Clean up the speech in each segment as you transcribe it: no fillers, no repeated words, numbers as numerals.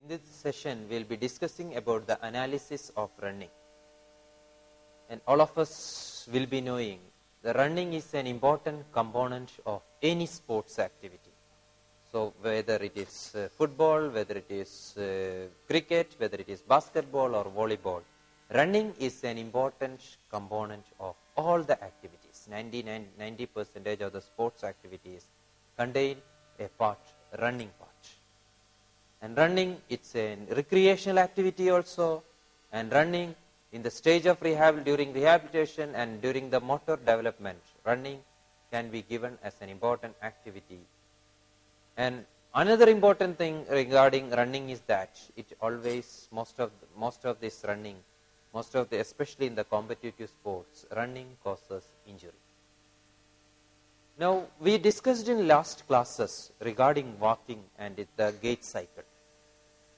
this session we will be discussing about the analysis of running, and all of us will be knowing the running is an important component of any sports activity. So whether it is football, whether it is cricket, whether it is basketball or volleyball, running is an important component of all the activities. 90% of the sports activities contain a part, running part. And running, it's a recreational activity also, and running in the stage of during rehabilitation and during the motor development, running can be given as an important activity. And another important thing regarding running is that it always, most of this running, especially in the competitive sports, running causes injury. Now, we discussed in last classes regarding walking and the gait cycle.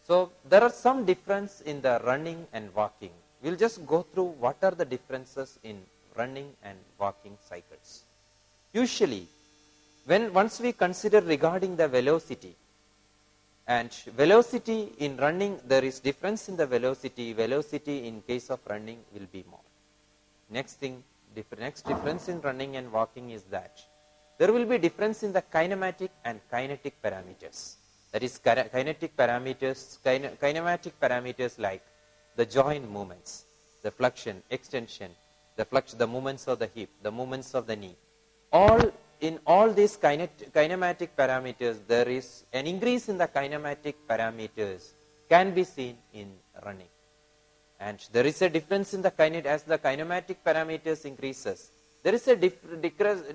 So, there are some difference in the running and walking. We'll just go through what are the differences in running and walking cycles. Usually, once we consider regarding the velocity, and velocity in running, there is difference in the velocity. Velocity in case of running will be more. Next difference in running and walking is that there will be difference in the kinematic and kinetic parameters. That is kinematic parameters like the joint movements, the flexion, extension, the movements of the hip, the movements of the knee. In all these kinematic parameters, there is an increase in the kinematic parameters can be seen in running. And there is a difference in the as the kinematic parameters increases. There is a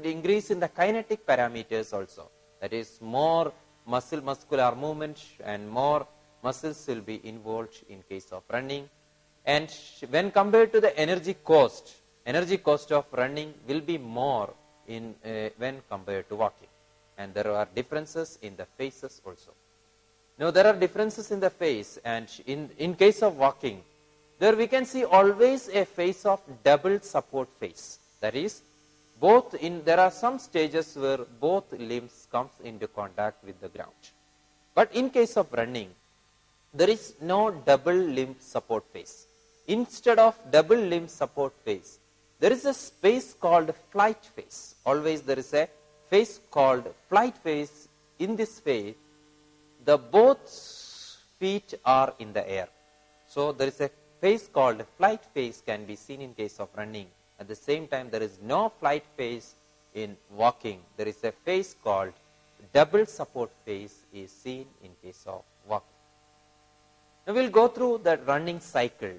increase in the kinetic parameters also. That is, more muscular movement and more muscles will be involved in case of running. And when compared to the energy cost of running will be more when compared to walking. And there are differences in the phases also. Now, there are differences in the phase, and in case of walking, there we can see always a phase of double support phase. That is, there are some stages where both limbs comes into contact with the ground. But in case of running, there is no double limb support phase. Instead of double limb support phase, there is a phase called flight phase. Always there is a phase called flight phase. In this phase, both feet are in the air. So there is a phase called flight phase can be seen in case of running. At the same time, there is no flight phase in walking. There is a phase called double support phase is seen in case of walking. Now we'll go through the running cycle.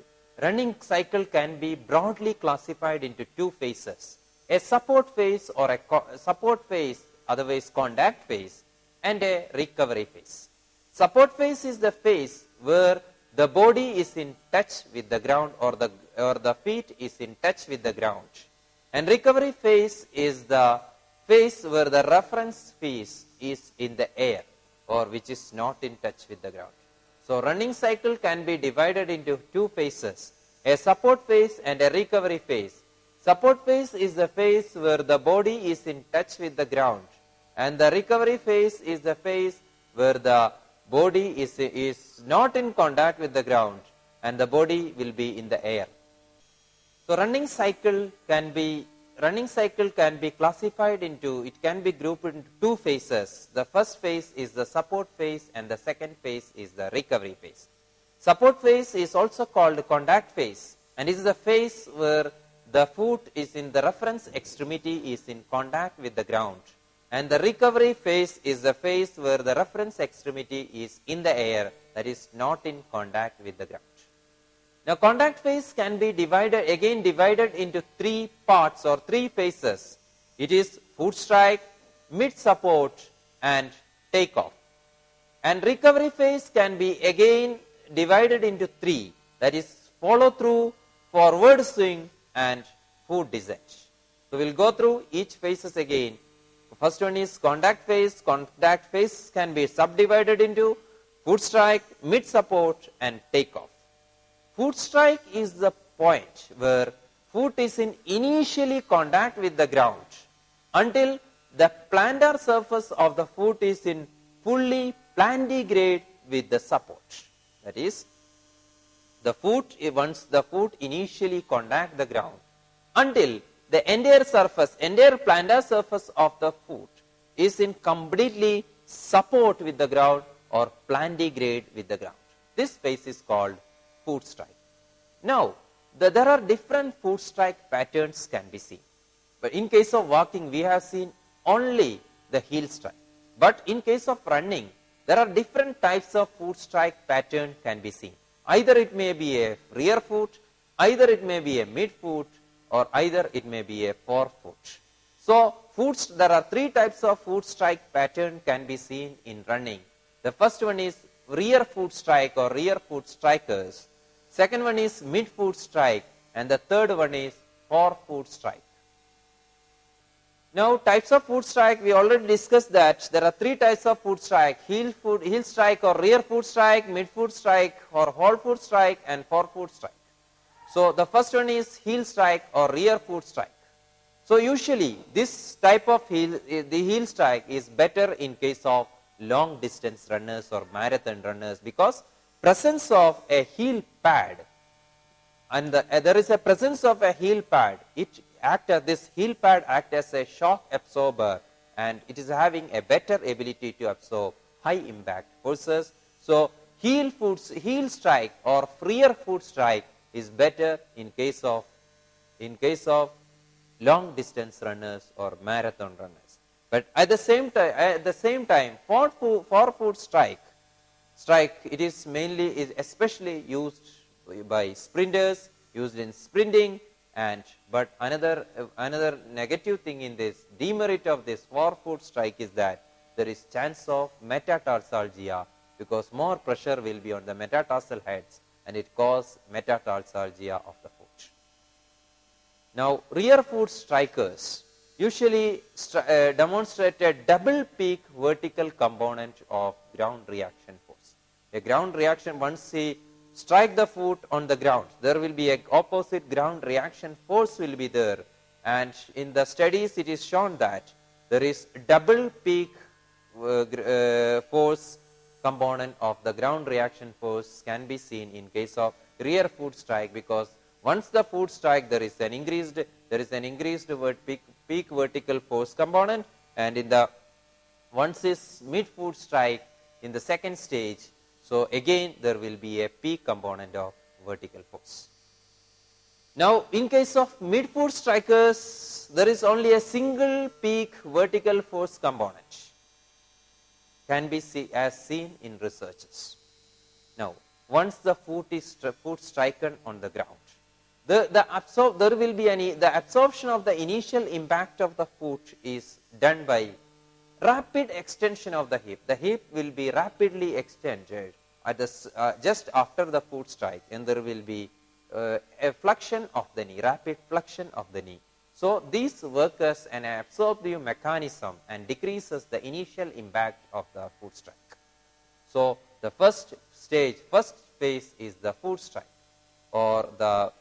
Running cycle can be broadly classified into two phases: a support phase or a support phase, otherwise contact phase, and a recovery phase. Support phase is the phase where the body is in touch with the ground, or the feet is in touch with the ground. And recovery phase is the phase where the reference phase is in the air, or which is not in touch with the ground. So running cycle can be divided into two phases: a support phase and a recovery phase. Support phase is the phase where the body is in touch with the ground, and the recovery phase is the phase where the body is not in contact with the ground and the body will be in the air. So running cycle can be classified into, it can be grouped into two phases. The first phase is the support phase and the second phase is the recovery phase. Support phase is also called contact phase, and is the phase where the foot is in the reference extremity is in contact with the ground. And the recovery phase is the phase where the reference extremity is in the air, that is not in contact with the ground. Now, contact phase can be divided into three parts or three phases. It is foot strike, mid support, and takeoff. And recovery phase can be again divided into three, that is follow through, forward swing, and foot descent. So we'll go through each phases again. First one is contact phase. Contact phase can be subdivided into foot strike, mid support, and takeoff. Foot strike is the point where foot is in initially contact with the ground until the plantar surface of the foot is in fully plantigrade with the support. That is, the foot, once the foot initially contact the ground, until the entire surface, entire plantar surface of the foot is in completely support with the ground or plantigrade with the ground. This phase is called foot strike. Now, there are different foot strike patterns can be seen. But in case of walking, we have seen only the heel strike. But in case of running, there are different types of foot strike pattern can be seen. Either it may be a rear foot, either it may be a mid foot, or either it may be a forefoot. So, there are three types of foot strike pattern can be seen in running. The first one is rear foot strike or rear foot strikers. Second one is mid foot strike, and the third one is forefoot strike. Now, types of foot strike, we already discussed that there are three types of foot strike: heel strike or rear foot strike, mid foot strike or whole foot strike, and forefoot strike. So, the first one is heel strike or rear foot strike. So, usually this type of the heel strike is better in case of long distance runners or marathon runners, because presence of a heel pad, and there is a presence of a heel pad, this heel pad act as a shock absorber, and it is having a better ability to absorb high impact forces. So, heel strike or rear foot strike is better in case of long distance runners or marathon runners. But at the same time, forefoot strike, it is especially used by sprinters, used in sprinting. But another negative thing in this, demerit of this forefoot strike is that there is chance of metatarsalgia, because more pressure will be on the metatarsal heads and it causes metatarsalgia of the foot. Now, rear foot strikers usually demonstrate a double peak vertical component of ground reaction force. A ground reaction, once he strike the foot on the ground, there will be an opposite ground reaction force will be there, and in the studies it is shown that there is double peak force component of the ground reaction force can be seen in case of rear foot strike, because once the foot strike there is an increased peak vertical force component, and in the once is mid foot strike in the second stage, so again there will be a peak component of vertical force. Now, in case of mid foot strikers, there is only a single peak vertical force component can be seen in researches. Now, once the foot is striken on the ground, the absorption of the initial impact of the foot is done by rapid extension of the hip. The hip will be rapidly extended at just after the foot strike, and there will be a flexion of the knee, rapid flexion of the knee. So, these work as an absorptive mechanism and decreases the initial impact of the foot strike. So, the first phase is the foot strike or the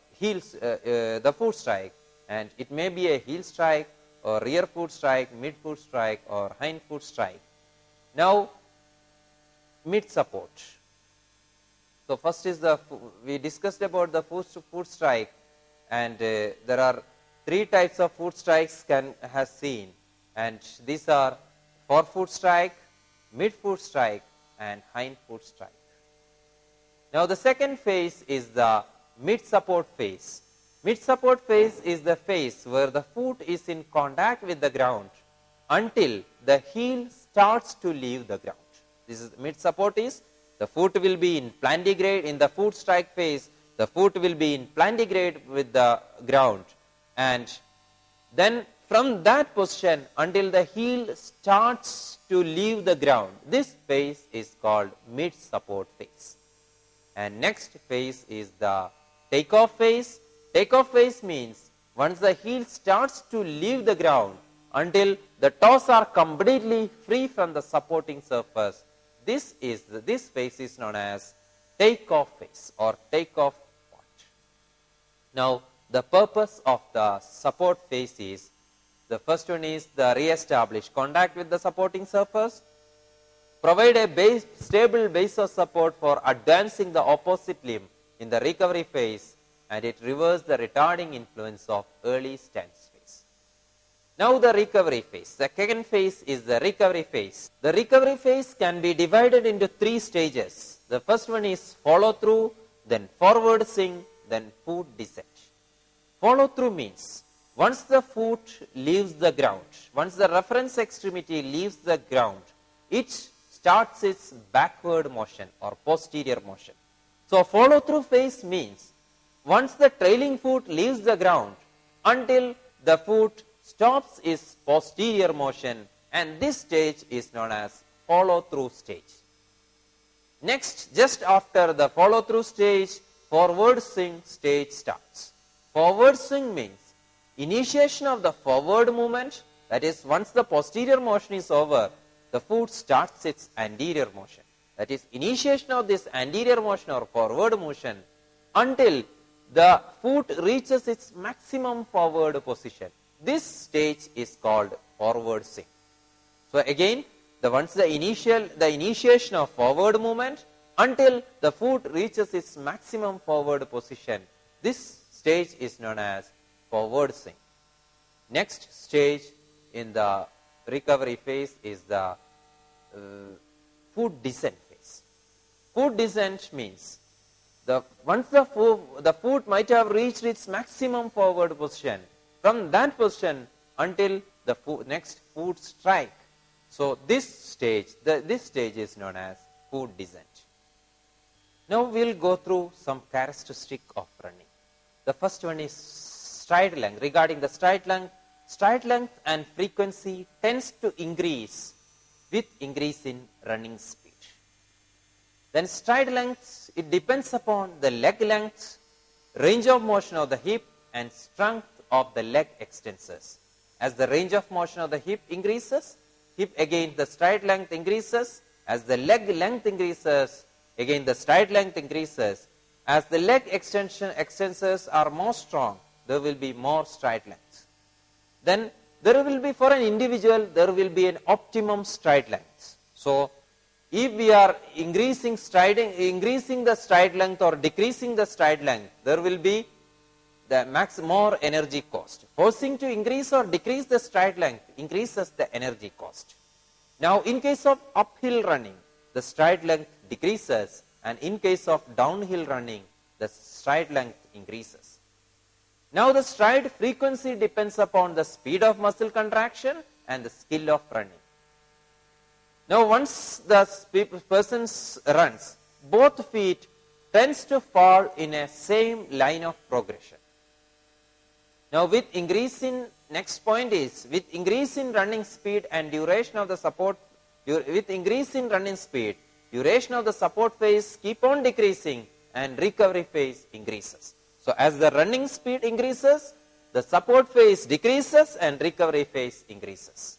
foot strike, and it may be a heel strike or rear foot strike, mid foot strike or hind foot strike. Now, mid support. So, first is we discussed about the foot strike, and there are three types of foot strikes has seen, and these are forefoot strike, mid foot strike and hind foot strike. Now, the second phase is the mid support phase. Mid support phase is the phase where the foot is in contact with the ground until the heel starts to leave the ground. This is mid support is the foot will be in plantigrade. In the foot strike phase, the foot will be in plantigrade with the ground, and then from that position until the heel starts to leave the ground, this phase is called mid support phase. And next phase is the takeoff phase. Takeoff phase means once the heel starts to leave the ground until the toes are completely free from the supporting surface, this phase is known as takeoff phase or takeoff point. Now, the purpose of the support phase is, the first one is the re-establish contact with the supporting surface. provide a stable base of support for advancing the opposite limb in the recovery phase, and it reverses the retarding influence of early stance phase. Now the recovery phase. The second phase is the recovery phase. The recovery phase can be divided into 3 stages. The first one is follow through, then forward swing, then foot descent. Follow through means once the foot leaves the ground, once the reference extremity leaves the ground, it starts its backward motion or posterior motion. So follow through phase means once the trailing foot leaves the ground until the foot stops its posterior motion, and this stage is known as follow through stage. Next, just after the follow through stage, forward swing stage starts. Forward swing means initiation of the forward movement, that is once the posterior motion is over, the foot starts its anterior motion. That is initiation of this anterior motion or forward motion until the foot reaches its maximum forward position. This stage is called forward swing. So again, once the initiation of forward movement until the foot reaches its maximum forward position, this stage is known as forward swing. Next stage in the recovery phase is the foot descent phase. Foot descent means once the foot might have reached its maximum forward position, from that position until the next foot strike. So this stage is known as foot descent. Now we will go through some characteristic of running. The first one is stride length. Regarding the stride length and frequency tends to increase with increase in running speed. Then stride length, it depends upon the leg length, range of motion of the hip, and strength of the leg extensors. As the range of motion of the hip increases, again the stride length increases. As the leg length increases, again the stride length increases. As the leg extensors are more strong, there will be more stride length. Then there will be, for an individual, there will be an optimum stride length. So if we are increasing the stride length or decreasing the stride length, there will be the more energy cost. Forcing to increase or decrease the stride length increases the energy cost. Now in case of uphill running, the stride length decreases, and in case of downhill running, the stride length increases. Now the stride frequency depends upon the speed of muscle contraction and the skill of running. Now once the person runs, both feet tends to fall in a same line of progression. Now with increase in, next point is, with increase in running speed and duration of the support, with increase in running speed, duration of the support phase keep on decreasing and recovery phase increases. So as the running speed increases, the support phase decreases and recovery phase increases.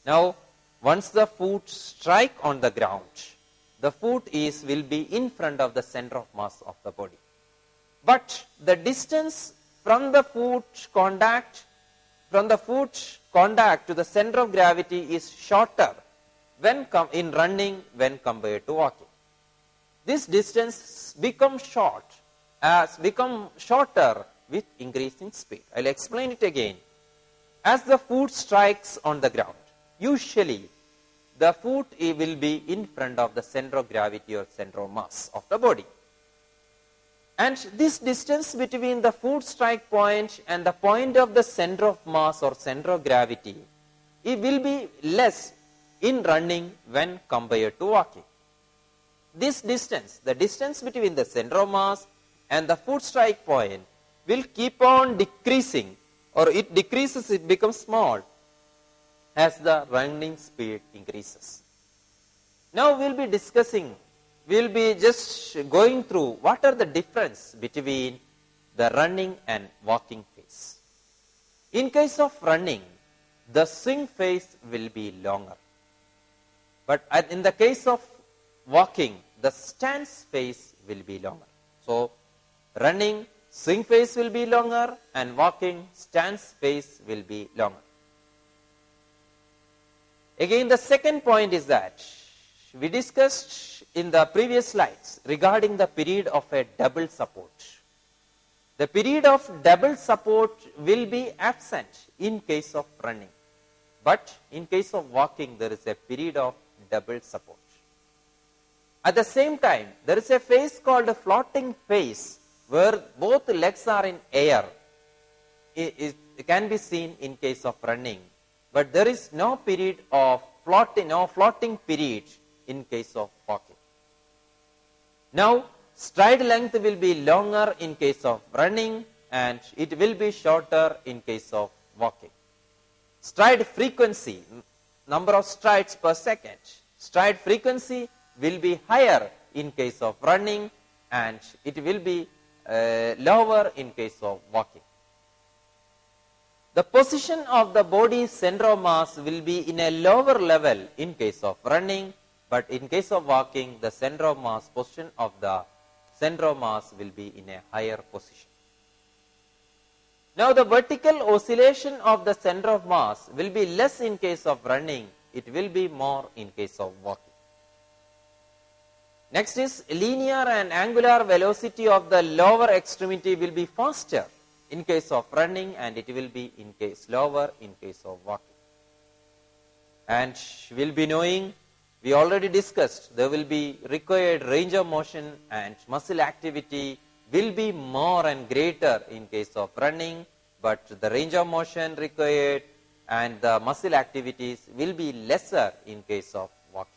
Now once the foot strike on the ground, the foot will be in front of the center of mass of the body. But the distance from the foot contact to the center of gravity is shorter in running when compared to walking. This distance becomes shorter with increasing speed. I will explain it again. As the foot strikes on the ground, usually the foot will be in front of the center of gravity or center of mass of the body. And this distance between the foot strike point and the point of the center of mass or center of gravity, it will be less in running when compared to walking. This distance, the distance between the center of mass and the foot strike point, will keep on decreasing, or it decreases, it becomes small as the running speed increases. Now we will be discussing, we will be just going through what are the difference between the running and walking phase. In case of running, the swing phase will be longer. But in the case of walking, the stance phase will be longer. So running, swing phase will be longer, and walking, stance phase will be longer. Again, the second point is that we discussed in the previous slides regarding the period of a double support. The period of double support will be absent in case of running, but in case of walking there is a period of double support. At the same time, there is a phase called a floating phase where both legs are in air. It can be seen in case of running, but there is no period of floating period in case of walking. Now, stride length will be longer in case of running and it will be shorter in case of walking. Stride frequency, number of strides per second, stride frequency will be higher in case of running and it will be lower in case of walking. The position of the body's center of mass will be in a lower level in case of running, but in case of walking, the center of mass position of the center of mass will be in a higher position. Now, the vertical oscillation of the center of mass will be less in case of running, it will be more in case of walking. Next is linear and angular velocity of the lower extremity will be faster in case of running and it will be in case lower in case of walking. And we will be knowing, we already discussed, there will be required range of motion and muscle activity will be more and greater in case of running, but the range of motion required and the muscle activities will be lesser in case of walking.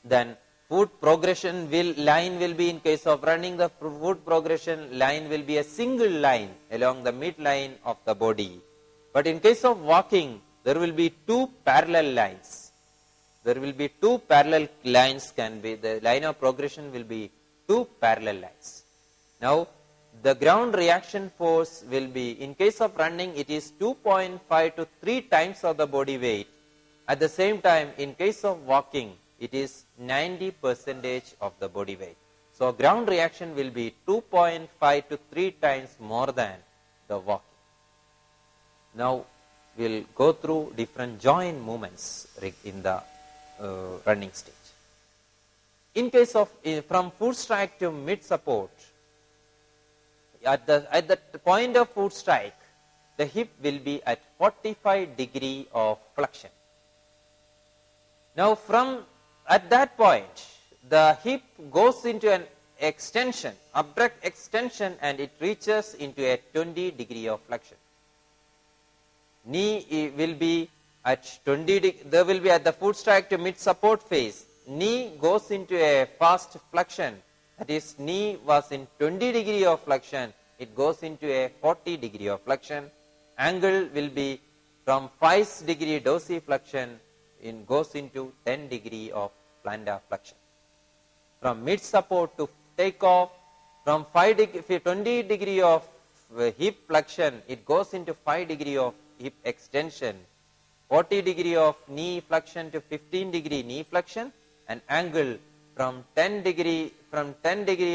Then foot progression line will be in case of running, the foot progression line will be a single line along the midline of the body. But in case of walking, there will be two parallel lines. There will be two parallel lines the line of progression will be two parallel lines. Now, the ground reaction force will be, in case of running, it is 2.5 to 3 times of the body weight. At the same time, in case of walking, it is 90% of the body weight. So, ground reaction will be 2.5 to 3 times more than the walking. Now, we will go through different joint movements in the running stage. In case of from foot strike to mid support, at the point of foot strike, the hip will be at 45 degree of flexion. Now, at that point, the hip goes into an extension, abrupt extension, and it reaches into a 20 degree of flexion. Knee will be at 20 degree, there will be at the foot strike to mid support phase, knee goes into a fast flexion, that is knee was in 20 degree of flexion, it goes into a 40 degree of flexion. Angle will be from 5 degree dorsiflexion, it goes into 10 degree of plantar flexion. From mid support to take off, from 20 degree of hip flexion, it goes into 5 degree of hip extension, 40 degree of knee flexion to 15 degree knee flexion, and angle from 10 degree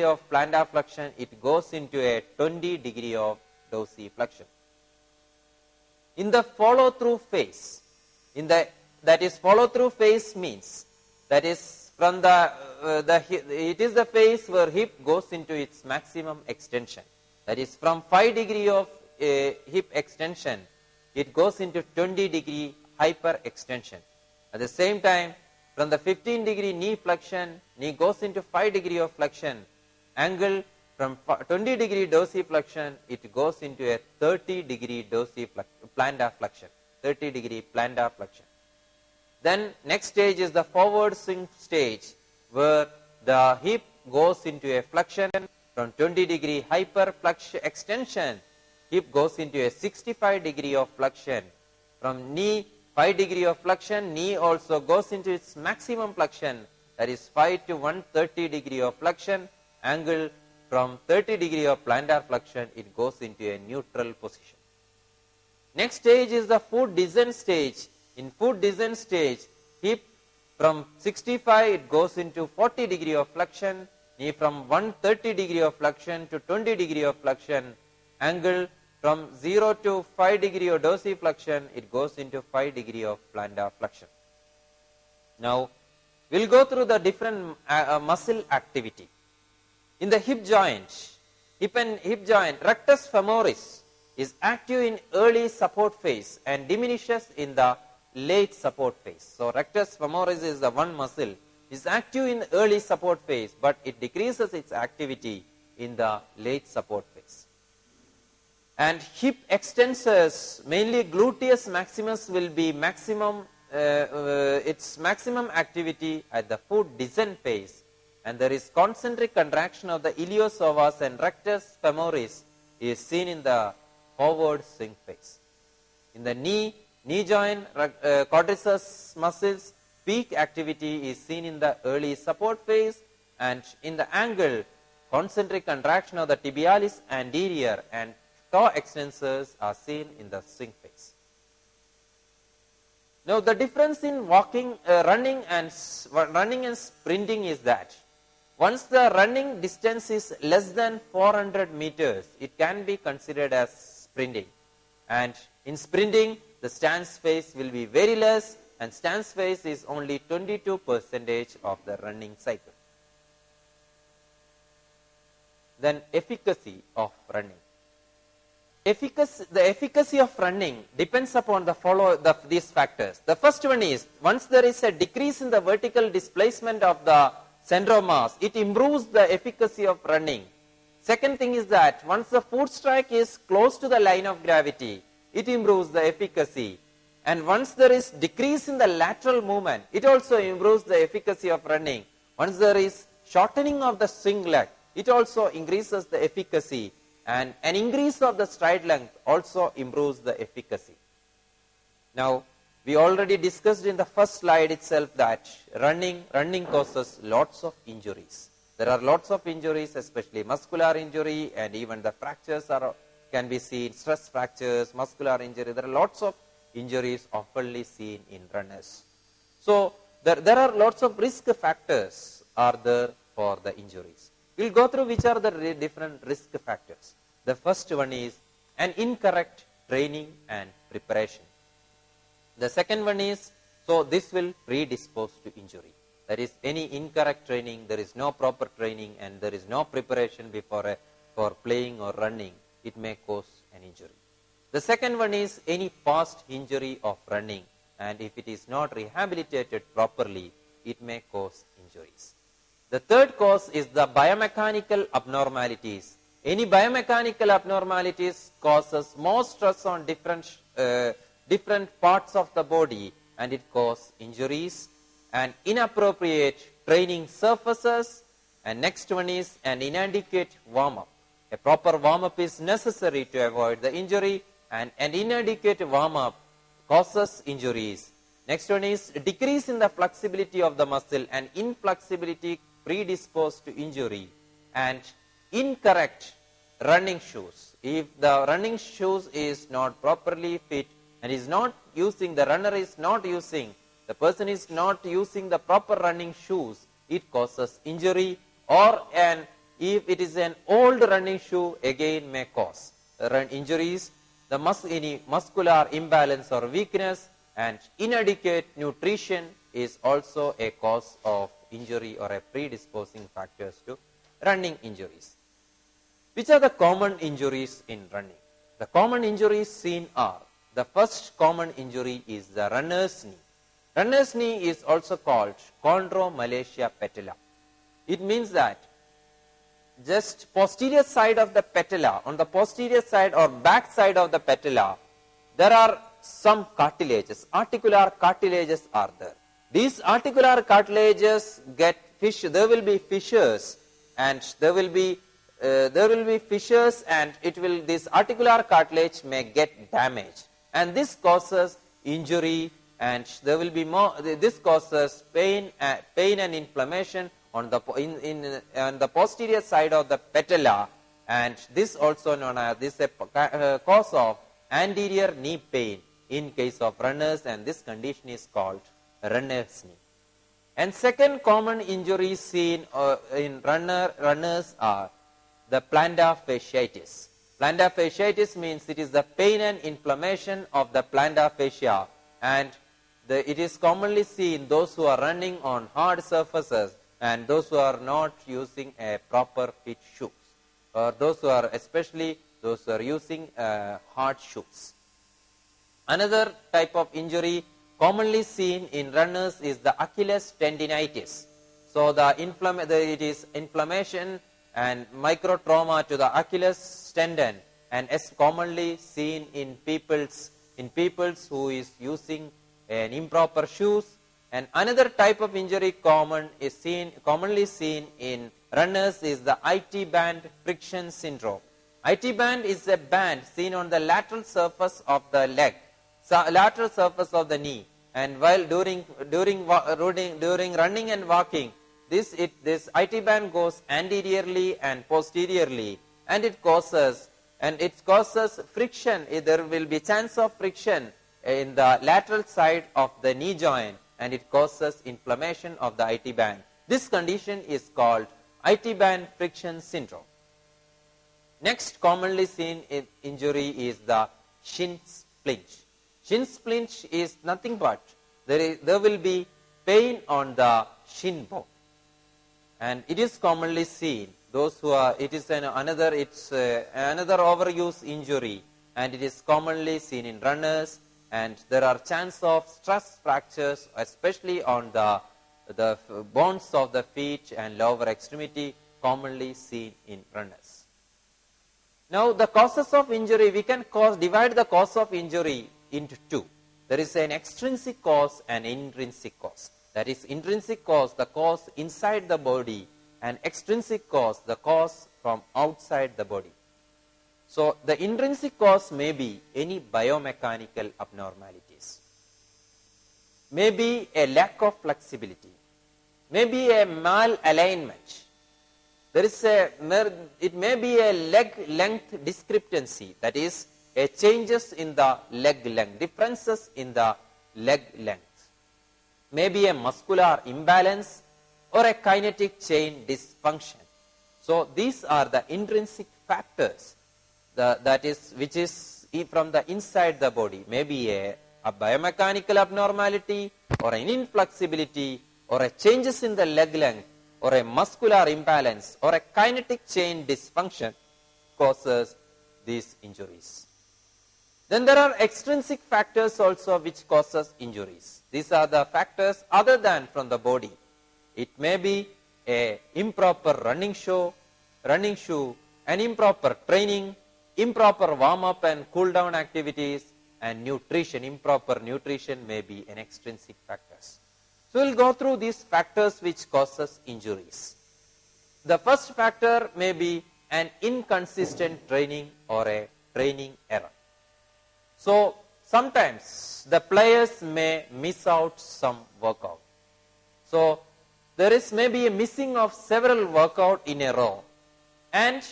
of plantar flexion, it goes into a 20 degree of dorsiflexion. In the follow through phase, that is follow through phase means, that is from it is the phase where hip goes into its maximum extension. That is from 5 degree of hip extension, it goes into 20 degree hyper extension. At the same time, from the 15 degree knee flexion, knee goes into 5 degree of flexion. Angle from 20 degree dorsiflexion, it goes into a 30 degree plantar flexion. 30 degree plantar flexion. Then next stage is the forward swing stage, where the hip goes into a flexion from 20 degree hyper extension, hip goes into a 65 degree of flexion. From knee 5 degree of flexion, knee also goes into its maximum flexion, that is 5 to 130 degree of flexion. Angle from 30 degree of plantar flexion, it goes into a neutral position. Next stage is the foot descent stage. In foot descent stage, hip from 65 it goes into 40 degree of flexion, knee from 130 degree of flexion to 20 degree of flexion. Angle from 0 to 5 degree of dorsiflexion, it goes into 5 degree of plantar flexion. Now, we will go through the different muscle activity. In the hip joint, rectus femoris is active in early support phase and diminishes in the late support phase. So, rectus femoris is the one muscle is active in early support phase, but it decreases its activity in the late support phase. And hip extensors, mainly gluteus maximus, will be its maximum activity at the foot descent phase, and there is concentric contraction of the iliopsoas and rectus femoris is seen in the forward swing phase. In the knee joint, quadriceps muscles, peak activity is seen in the early support phase, and in the ankle, concentric contraction of the tibialis anterior and toe extensors are seen in the swing phase. Now, the difference in running and sprinting is that once the running distance is less than 400 meters, it can be considered as sprinting. And in sprinting, the stance phase will be very less, and stance phase is only 22% of the running cycle. Then efficacy of running. The efficacy of running depends upon these factors. The first one is, once there is a decrease in the vertical displacement of the center of mass, it improves the efficacy of running. Second thing is that once the foot strike is close to the line of gravity, it improves the efficacy. And once there is decrease in the lateral movement, it also improves the efficacy of running. Once there is shortening of the swing leg, it also increases the efficacy. And an increase of the stride length also improves the efficacy. Now, we already discussed in the first slide itself that running causes lots of injuries. There are lots of injuries, especially muscular injury, and even the fractures can be seen, stress fractures, muscular injury. There are lots of injuries oftenly seen in runners. So, there are lots of risk factors are there for the injuries. We will go through which are the different risk factors. The first one is an incorrect training and preparation. The second one is, so this will predispose to injury. There is any incorrect training, there is no proper training, and there is no preparation for playing or running, it may cause an injury. The second one is any past injury of running, and if it is not rehabilitated properly, it may cause injuries. The third cause is the biomechanical abnormalities. Any biomechanical abnormalities causes more stress on different parts of the body, and it causes injuries. And inappropriate training surfaces, and next one is an inadequate warm-up. A proper warm-up is necessary to avoid the injury, and an inadequate warm-up causes injuries. Next one is decrease in the flexibility of the muscle, and inflexibility predisposed to injury. And incorrect running shoes. If the running shoes is not properly fit and the runner is not using, the person is not using the proper running shoes, it causes injury. Or if it is an old running shoe, again may cause injuries. Any muscular imbalance or weakness and inadequate nutrition is also a cause of injury or a predisposing factors to running injuries. Which are the common injuries in running? The common injuries seen are, the first common injury is the runner's knee. Runner's knee is also called chondromalacia patella. It means that just posterior side of the patella, on the posterior side or back side of the patella, there are some cartilages, articular cartilages are there. These articular cartilages get there will be fissures, and this articular cartilage may get damaged, and this causes injury, and this causes pain and inflammation on the posterior side of the patella, and this also known as a cause of anterior knee pain in case of runners, and this condition is called runner's knee. And second common injury seen in runners are the plantar fasciitis. Plantar fasciitis means it is the pain and inflammation of the plantar fascia, and it is commonly seen those who are running on hard surfaces and those who are not using a proper fit shoes, or those who are, especially those who are using hard shoes. Another type of injury commonly seen in runners is the Achilles tendinitis. So it is inflammation and micro trauma to the Achilles tendon, and is commonly seen in peoples who is using an improper shoes. And another type of injury commonly seen in runners is the IT band friction syndrome. IT band is a band seen on the lateral surface of the leg, lateral surface of the knee, and while during running and walking, this IT band goes anteriorly and posteriorly, and it causes friction. There will be chance of friction in the lateral side of the knee joint, and it causes inflammation of the IT band. This condition is called IT band friction syndrome. Next commonly seen injury is the shin splint. Shin splint is nothing but there will be pain on the shin bone, and it is commonly seen those who are, it is another overuse injury, and it is commonly seen in runners, and there are chance of stress fractures, especially on the bones of the feet and lower extremity, commonly seen in runners. Now the causes of injury, we can divide the cause of injury into two. There is an extrinsic cause and intrinsic cause. That is, intrinsic cause, the cause inside the body, and extrinsic cause, the cause from outside the body. So the intrinsic cause may be any biomechanical abnormalities, maybe a lack of flexibility, maybe a malalignment. It may be a leg length discrepancy, that is, a changes in the leg length, differences in the leg length. Maybe a muscular imbalance or a kinetic chain dysfunction. So these are the intrinsic factors, which is from the inside the body. Maybe a biomechanical abnormality, or an inflexibility, or a changes in the leg length, or a muscular imbalance, or a kinetic chain dysfunction causes these injuries. Then there are extrinsic factors also which causes injuries. These are the factors other than from the body. It may be a improper running shoe, an improper training, improper warm-up and cool-down activities, and nutrition. Improper nutrition may be an extrinsic factors. So we'll go through these factors which causes injuries. The first factor may be an inconsistent training or a training error. So sometimes the players may miss out some workout. So there is maybe a missing of several workout in a row, and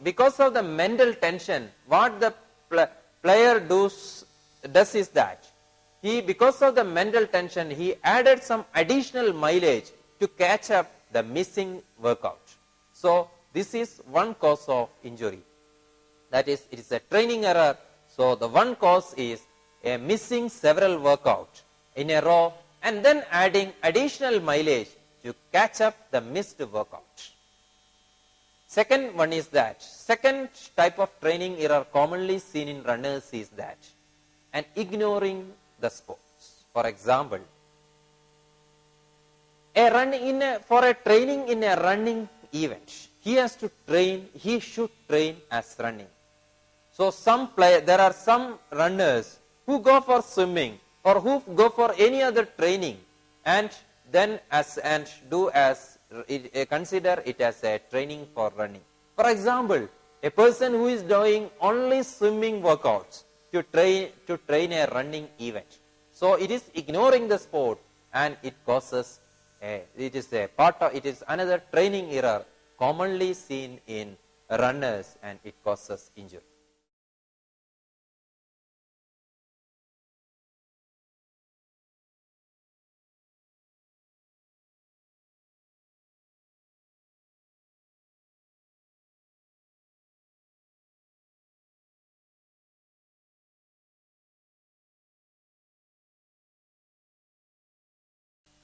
because of the mental tension, what the player does is that because of the mental tension, he added some additional mileage to catch up the missing workout. So this is one cause of injury. That is, it is a training error. So the one cause is a missing several workouts in a row and then adding additional mileage to catch up the missed workout. Second one is that, second type of training error commonly seen in runners is that, and ignoring the sports. For example, for a training in a running event, he should train as running. So there are some runners who go for swimming or who go for any other training and then consider it as a training for running. For example, a person who is doing only swimming workouts to train a running event. So it is ignoring the sport, and it causes it is another training error commonly seen in runners, and it causes injury.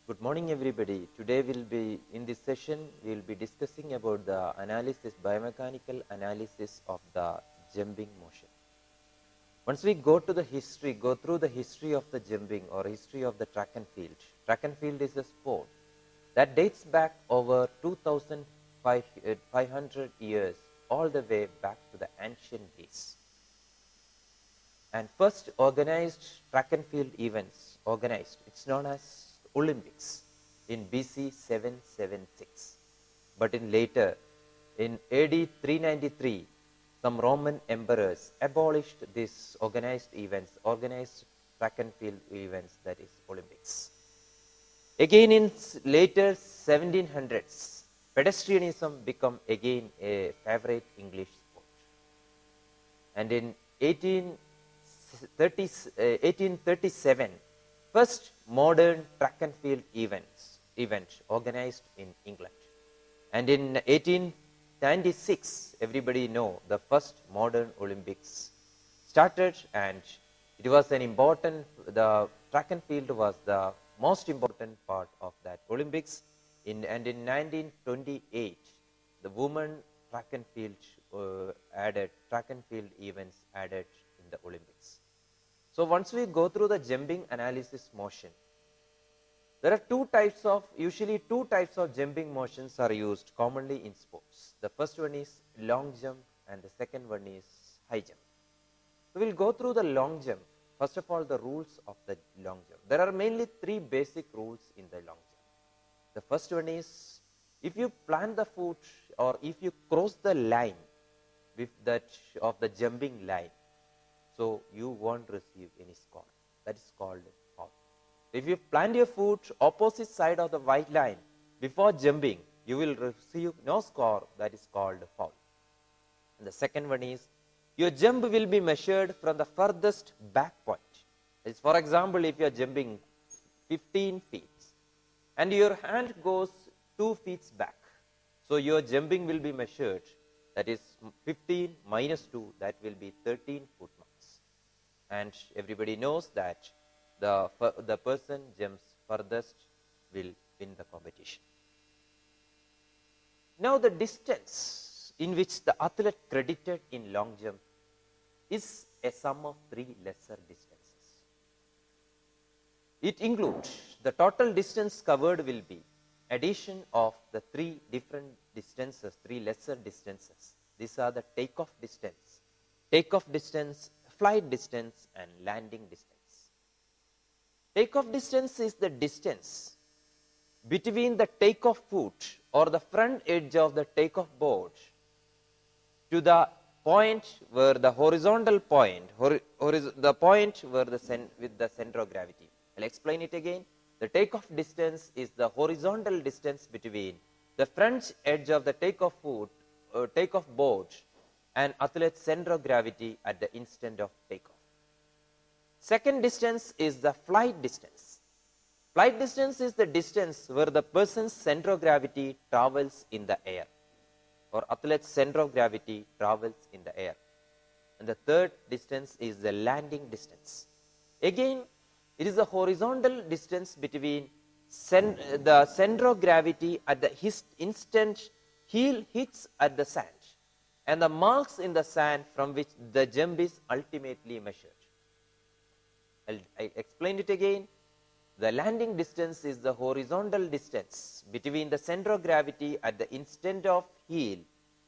Good morning, everybody. Today in this session, we will be discussing about the biomechanical analysis of the jumping motion. Once we go through the history of the jumping or history of the track and field. Track and field is a sport that dates back over 2,500 years, all the way back to the ancient Greece. And first organized track and field events, it's known as Olympics in BC 776. But in AD 393, some Roman emperors abolished these organized track and field events, that is Olympics. Again in later 1700s, pedestrianism became again a favorite English sport. And in 1837, first modern track and field event organized in England. And in 1896, everybody know the first modern Olympics started, and it was the track and field was the most important part of that Olympics. And in 1928, the women track and field events added in the Olympics. So once we go through the jumping analysis motion, there are usually two types of jumping motions are used commonly in sports. The first one is long jump and the second one is high jump. So we'll go through the long jump. First of all, the rules of the long jump. There are mainly three basic rules in the long jump. The first one is, if you plant the foot or if you cross the line of the jumping line, so you won't receive any score. That is called foul. If you plant your foot opposite side of the white line before jumping, you will receive no score. That is called foul. And the second one is, your jump will be measured from the furthest back point. It's, for example, if you are jumping 15 feet and your hand goes 2 feet back, so your jumping will be measured, that is 15 minus 2, that will be 13 foot marks. And everybody knows that the person jumps furthest will win the competition. Now the distance in which the athlete credited in long jump is a sum of 3 lesser distances. It includes the total distance covered will be addition of the 3 different distances, 3 lesser distances. These are the takeoff distance, flight distance, and landing distance. Takeoff distance is the distance between the takeoff foot or the front edge of the takeoff board to the point where the horizontal point, the point where with the center of gravity. I'll explain it again. The takeoff distance is the horizontal distance between the front edge of the takeoff board and athlete's center of gravity at the instant of takeoff. Second distance is the flight distance. Flight distance is the distance where the person's center of gravity travels in the air, or athlete's center of gravity travels in the air. And the third distance is the landing distance. Again, it is the horizontal distance between the center of gravity at the instant heel hits at the sand and the marks in the sand from which the jump is ultimately measured. I explain it again. The landing distance is the horizontal distance between the center of gravity at the instant of heel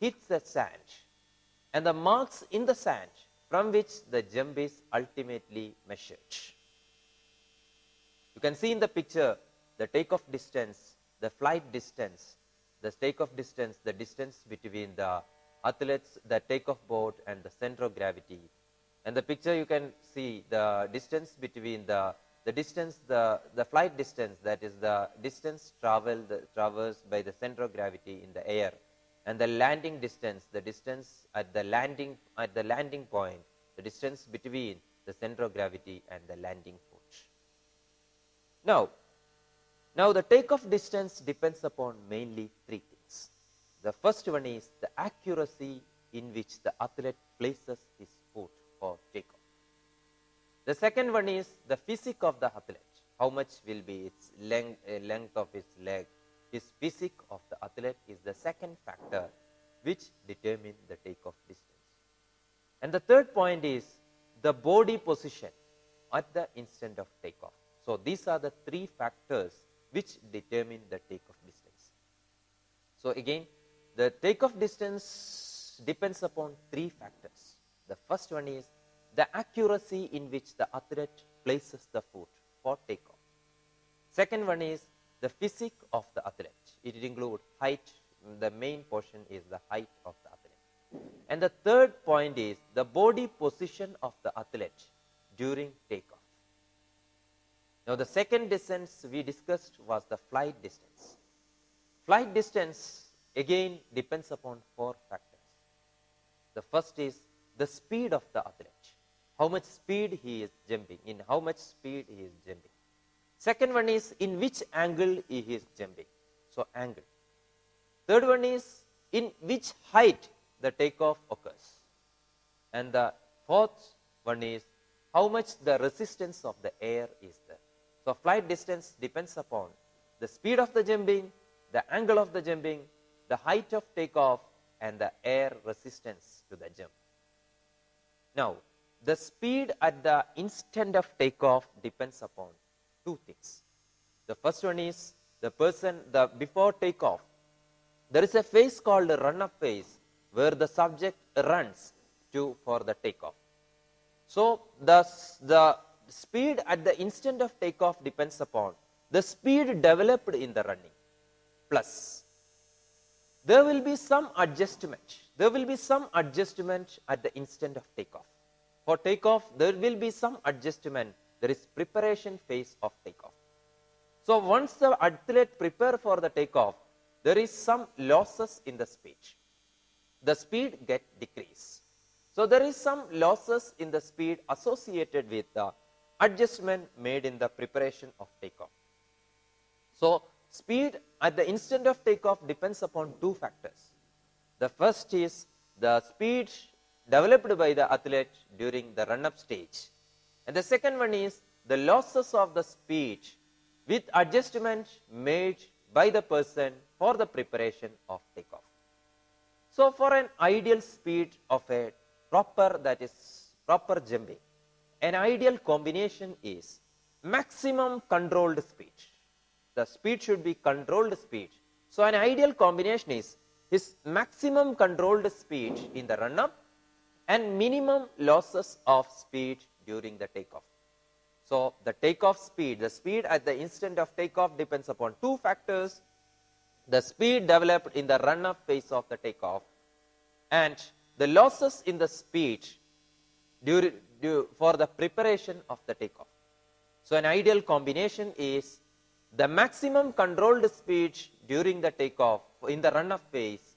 hits the sand and the marks in the sand from which the jump is ultimately measured. You can see in the picture the takeoff distance, the flight distance, the takeoff distance, the distance between the athletes, the takeoff board, and the center of gravity. And the picture you can see the distance between the flight distance, that is the distance traversed by the center of gravity in the air, and the landing distance, the distance at the landing point, the distance between the center of gravity and the landing foot. Now the takeoff distance depends upon mainly 3 things. The first one is the accuracy in which the athlete places his foot for takeoff. The second one is the physique of the athlete, how much will be its length of its leg, his physique of the athlete is the second factor which determine the takeoff distance. And the third point is the body position at the instant of takeoff. So these are the three factors which determine the takeoff distance. So again, the takeoff distance depends upon three factors. The first one is the accuracy in which the athlete places the foot for takeoff. Second one is the physique of the athlete. It includes height. The main portion is the height of the athlete. And the third point is the body position of the athlete during takeoff. Now the second distance we discussed was the flight distance. Flight distance again depends upon four factors. The first is the speed of the athlete. How much speed he is jumping, in how much speed he is jumping. Second one is in which angle he is jumping. So angle. Third one is in which height the takeoff occurs. And the fourth one is how much the resistance of the air is there. So flight distance depends upon the speed of the jumping, the angle of the jumping, the height of takeoff, and the air resistance to the jump. Now, the speed at the instant of takeoff depends upon two things. The first one is before takeoff, there is a phase called the run-up phase where the subject runs for the takeoff. So the speed at the instant of takeoff depends upon the speed developed in the running, plus there will be some adjustment. There will be some adjustment at the instant of takeoff. For takeoff, there will be some adjustment. There is preparation phase of takeoff. So once the athlete prepare for the takeoff, there is some losses in the speed. The speed get decreased. So there is some losses in the speed associated with the adjustment made in the preparation of takeoff. So speed at the instant of takeoff depends upon two factors. The first is the speed developed by the athlete during the run-up stage. And the second one is the losses of the speed with adjustment made by the person for the preparation of takeoff. So for an ideal speed of a proper jumping, an ideal combination is maximum controlled speed. The speed should be controlled speed. So an ideal combination is his maximum controlled speed in the run-up and minimum losses of speed during the takeoff. So the takeoff speed, the speed at the instant of takeoff depends upon two factors: the speed developed in the run-up phase of the takeoff and the losses in the speed for the preparation of the takeoff. So an ideal combination is the maximum controlled speed during the takeoff in the run-up phase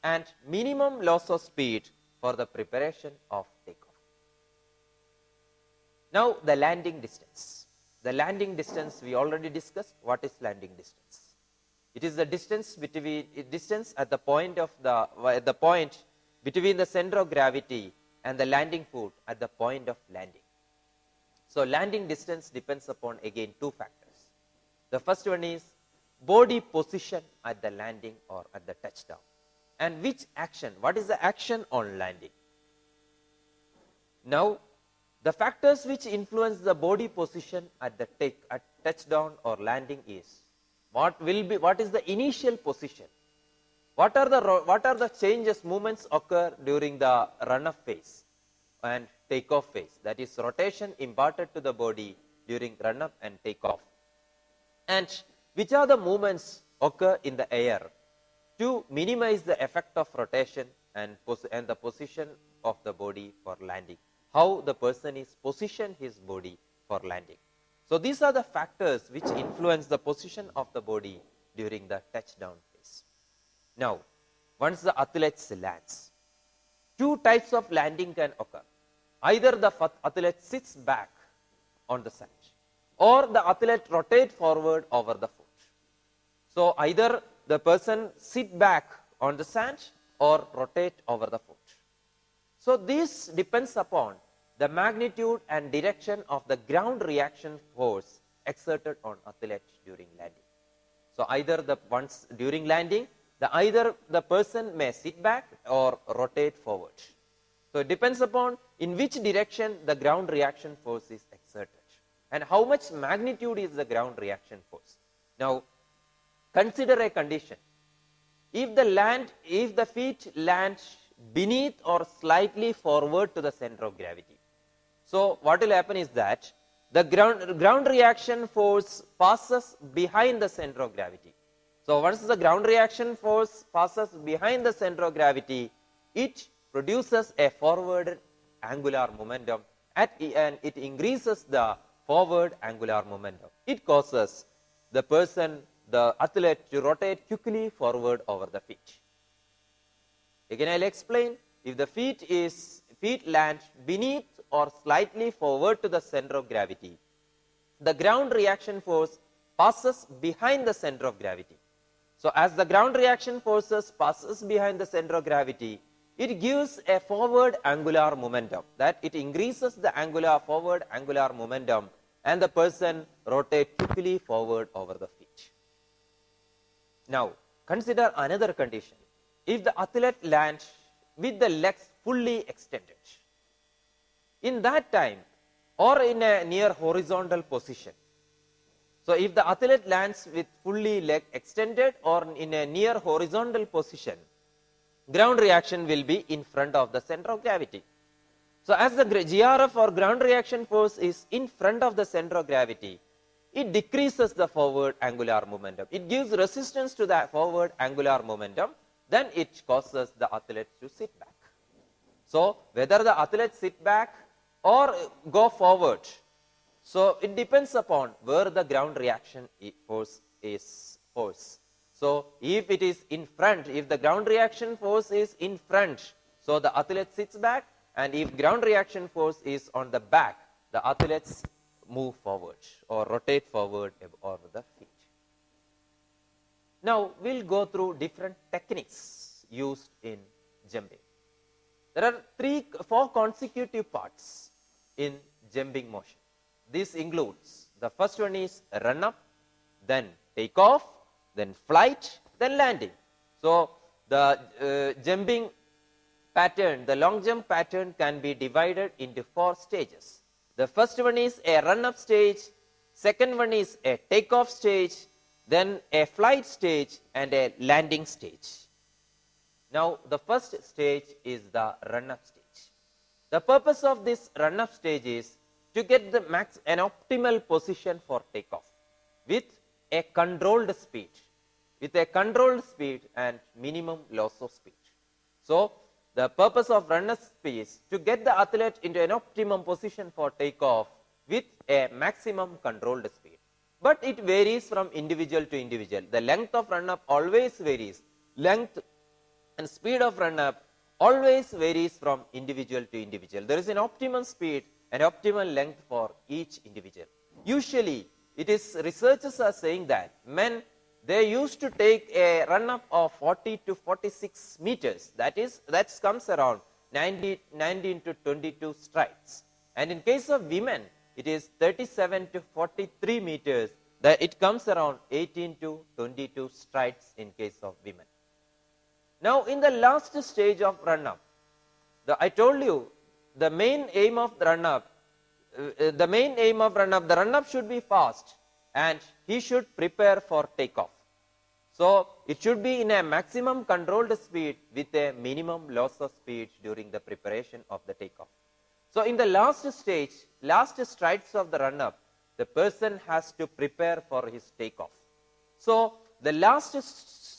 and minimum loss of speed for the preparation of takeoff. Now the landing distance. The landing distance we already discussed. What is landing distance? It is the distance at the point between the center of gravity and the landing foot at the point of landing. So landing distance depends upon again two factors. The first one is body position at the landing or at the touchdown, and which action, what is the action on landing. Now the factors which influence the body position at touchdown or landing is what is the initial position, what are the changes, movements occur during the run-up phase and takeoff phase, that is rotation imparted to the body during run-up and takeoff, and which are the movements occur in the air to minimize the effect of rotation and the position of the body for landing, how the person is positioned his body for landing. So these are the factors which influence the position of the body during the touchdown phase. Now, once the athlete lands, two types of landing can occur. Either the athlete sits back on the sand or the athlete rotates forward over the foot. So either the person sit back on the sand or rotate over the foot. So this depends upon the magnitude and direction of the ground reaction force exerted on athlete during landing. So either the once during landing, either the person may sit back or rotate forward. So it depends upon in which direction the ground reaction force is exerted and how much magnitude is the ground reaction force. Now consider a condition. If the feet land beneath or slightly forward to the center of gravity. So what will happen is that the ground reaction force passes behind the center of gravity. So once the ground reaction force passes behind the center of gravity, it produces a forward angular momentum and it increases the forward angular momentum. It causes the athlete to rotate quickly forward over the feet. Again I'll explain. If the feet land beneath or slightly forward to the center of gravity, the ground reaction force passes behind the center of gravity. So as the ground reaction forces passes behind the center of gravity, it gives a forward angular momentum, that it increases the forward angular momentum and the person rotates quickly forward over the feet. Now consider another condition. If the athlete lands with the legs fully extended, in that time or in a near horizontal position. So if the athlete lands with fully leg extended or in a near horizontal position, ground reaction will be in front of the center of gravity. So as the GRF or ground reaction force is in front of the center of gravity, it decreases the forward angular momentum. It gives resistance to the forward angular momentum, then it causes the athlete to sit back. So whether the athlete sit back or go forward, so it depends upon where the ground reaction force is force. So if it is in front, if the ground reaction force is in front, so the athlete sits back, and if ground reaction force is on the back, the athletes move forward or rotate forward over the feet. Now we'll go through different techniques used in jumping. There are 4 consecutive parts in jumping motion. This includes, the first one is run up, then take off, then flight, then landing. So the jumping pattern, the long jump pattern can be divided into 4 stages. The first one is a run up stage, second one is a take off stage, then a flight stage and a landing stage. Now the first stage is the run up stage. The purpose of this run up stage is to get an optimal position for takeoff with a controlled speed, and minimum loss of speed. So the purpose of run up speed is to get the athlete into an optimum position for takeoff with a maximum controlled speed. But it varies from individual to individual. The length of run up always varies. Length and speed of run up always varies from individual to individual. There is an optimum speed and optimal length for each individual. Usually, researchers are saying that men, they used to take a run up of 40 to 46 meters. That comes around 19 to 22 strides. And in case of women, it is 37 to 43 meters. It comes around 18 to 22 strides in case of women. Now in the last stage of run up, I told you the main aim of the run up, the run up should be fast and he should prepare for takeoff. So it should be in a maximum controlled speed with a minimum loss of speed during the preparation of the takeoff. So in the last stage, last strides of the run up, the person has to prepare for his takeoff. So the last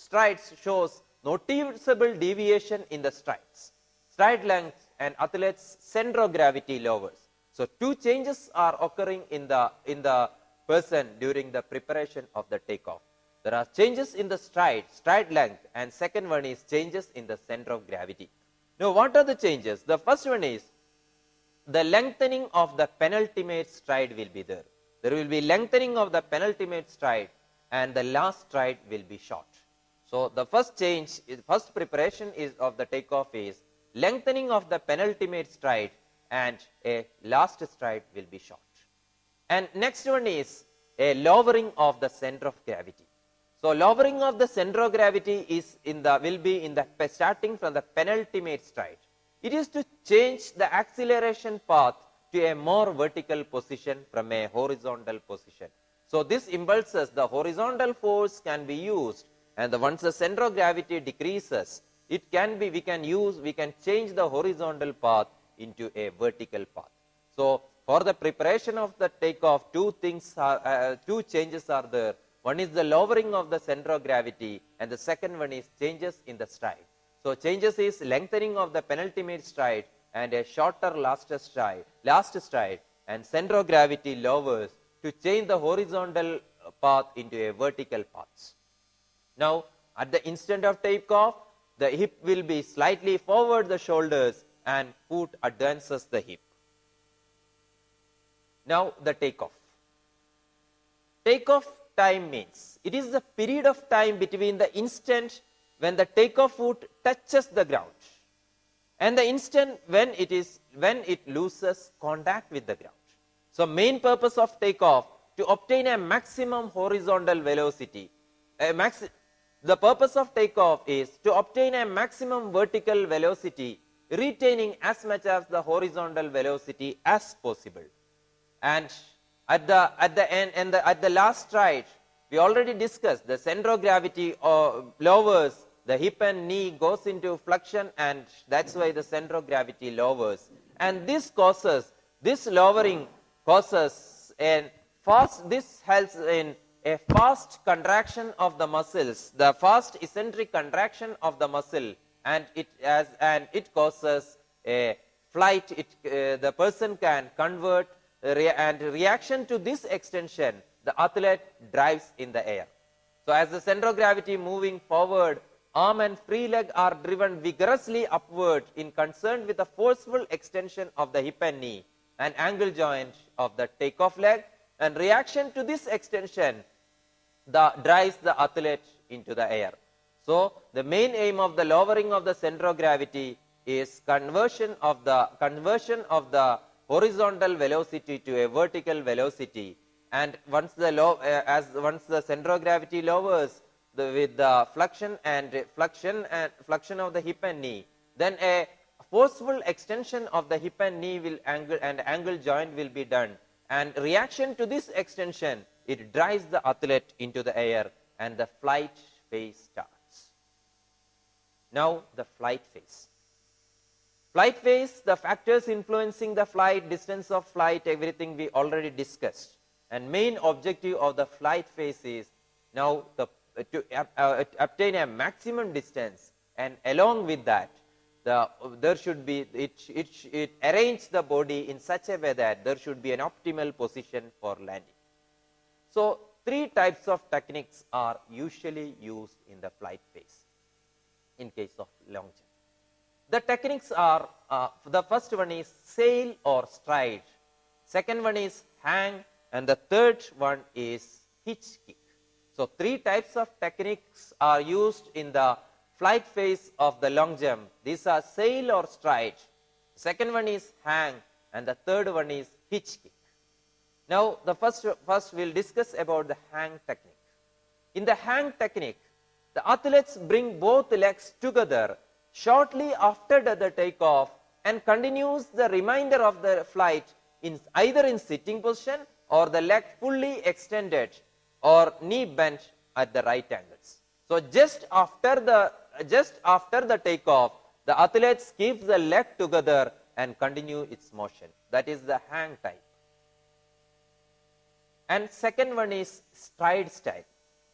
strides shows noticeable deviation in the strides, stride length and athlete's center of gravity lowers. So 2 changes are occurring in the person during the preparation of the takeoff. There are changes in the stride length, and second one is changes in the center of gravity. Now what are the changes? The first one is the lengthening of the penultimate stride will be there. There will be lengthening of the penultimate stride and the last stride will be short. So the first preparation of the takeoff is lengthening of the penultimate stride and a last stride will be short. And next one is a lowering of the center of gravity. So lowering of the center of gravity is will be in the starting from the penultimate stride. It is to change the acceleration path to a more vertical position from a horizontal position. So this impulses the horizontal force can be used, and once the center of gravity decreases, it can be we can change the horizontal path into a vertical path. So for the preparation of the takeoff, two changes are there. One is the lowering of the center of gravity, and the second one is changes in the stride. So changes is lengthening of the penultimate stride and a shorter last stride, and center of gravity lowers to change the horizontal path into a vertical path. Now at the instant of takeoff, the hip will be slightly forward the shoulders and foot advances the hip. Now the takeoff. Takeoff time means it is the period of time between the instant when the takeoff foot touches the ground and the instant when it loses contact with the ground. So main purpose of takeoff to obtain a maximum horizontal velocity. The purpose of takeoff is to obtain a maximum vertical velocity, retaining as much of the horizontal velocity as possible. And at the last stride, we already discussed the center of gravity lowers, the hip and knee goes into flexion, and that's why the center of gravity lowers. And this lowering causes helps in a fast contraction of the muscles, the fast eccentric contraction of the muscle, and it causes a flight. The person can convert and reaction to this extension, the athlete drives in the air. So as the center of gravity moving forward, arm and free leg are driven vigorously upward in concern with the forceful extension of the hip and knee and angle joint of the takeoff leg, and reaction to this extension drives the athlete into the air. So the main aim of the lowering of the center of gravity is conversion of the horizontal velocity to a vertical velocity, and once the center of gravity lowers with the flexion of the hip and knee, then a forceful extension of the hip and knee angle joint will be done, and reaction to this extension, it drives the athlete into the air, and the flight phase starts. Now the flight phase. Flight phase, the factors influencing the flight, distance of flight, everything we already discussed. And main objective of the flight phase is now to obtain a maximum distance, and along with that, there should be it arrange the body in such a way that there should be an optimal position for landing. So three types of techniques are usually used in the flight phase in case of long jump. The techniques are, the first one is sail or stride, second one is hang, and the third one is hitch kick. So three types of techniques are used in the flight phase of the long jump. These are sail or stride, second one is hang, and the third one is hitch kick. Now the first we'll discuss about the hang technique. In the hang technique, the athletes bring both legs together shortly after the takeoff and continues the remainder of the flight either in sitting position or the leg fully extended or knee bent at the right angles. So just after the takeoff, the athletes keep the leg together and continue its motion. That is the hang type. And second one is stride style.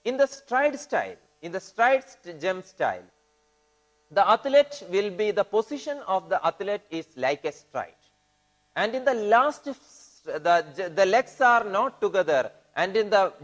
In the stride jump style, the athlete will be, the position of the athlete is like a stride, and in the last the legs are not together, and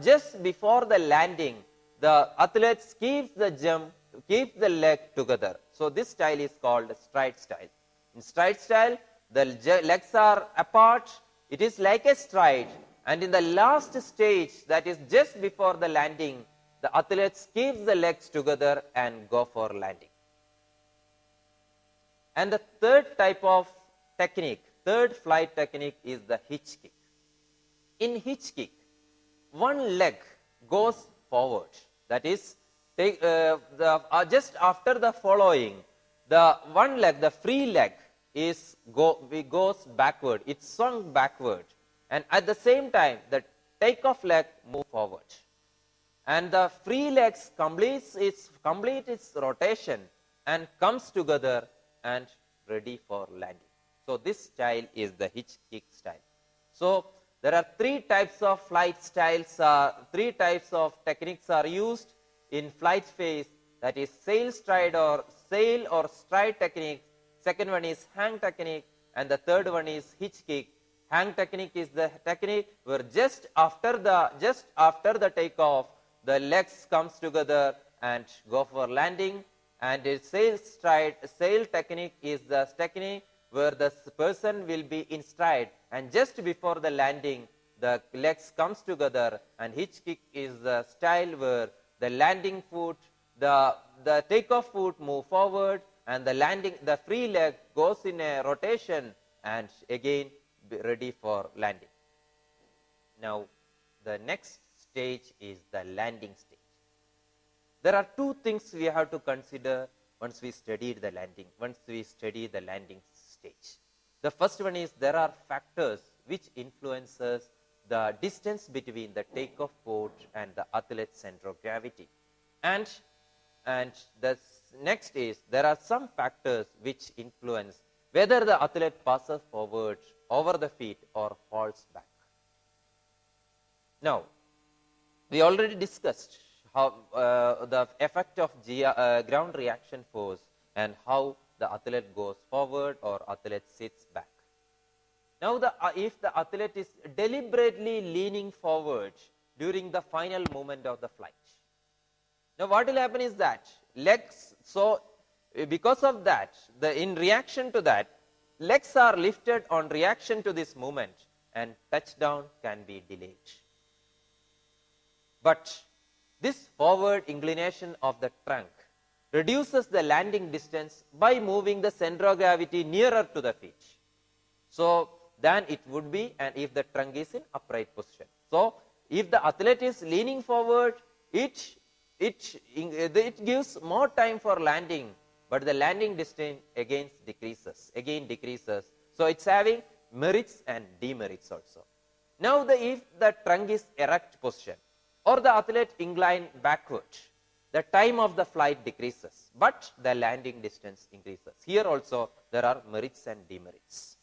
just before the landing, the athletes keeps the leg together. So this style is called stride style. In stride style, the legs are apart, it is like a stride, and in the last stage, that is just before the landing, the athletes keep the legs together and go for landing. And the third type of technique, third flight technique, is the hitch kick. In hitch kick, one leg goes forward, that is, just after the following, the one leg, the free leg, goes backward, it's swung backward, and at the same time the takeoff leg move forward, and the free legs complete its rotation and comes together and ready for landing. So this style is the hitch kick style. So there are three types of flight styles, three types of techniques are used in flight phase, that is sail or stride technique. Second one is hang technique, and the third one is hitch kick. Hang technique is the technique where just after the takeoff, the legs comes together and go for landing, and a sail technique is the technique where the person will be in stride, and just before the landing the legs comes together, and hitch kick is the style where the landing foot, the takeoff foot move forward, and the free leg goes in a rotation and again be ready for landing. Now the next stage is the landing stage. There are two things we have to consider once we study the landing stage. The first one is there are factors which influences the distance between the takeoff port and the athlete's center of gravity, and the next is there are some factors which influence whether the athlete passes forward over the feet or falls back. Now we already discussed how the effect of ground reaction force and how the athlete goes forward or athlete sits back. Now if the athlete is deliberately leaning forward during the final movement of the flight, now what will happen is that legs, so because of that, in reaction to that, legs are lifted on reaction to this movement and touchdown can be delayed. But this forward inclination of the trunk reduces the landing distance by moving the center of gravity nearer to the feet, so than it would be and if the trunk is in upright position. So if the athlete is leaning forward, it gives more time for landing, but the landing distance again decreases. So it's having merits and demerits also. Now if the trunk is erect position or the athlete incline backward, the time of the flight decreases, but the landing distance increases. Here also there are merits and demerits.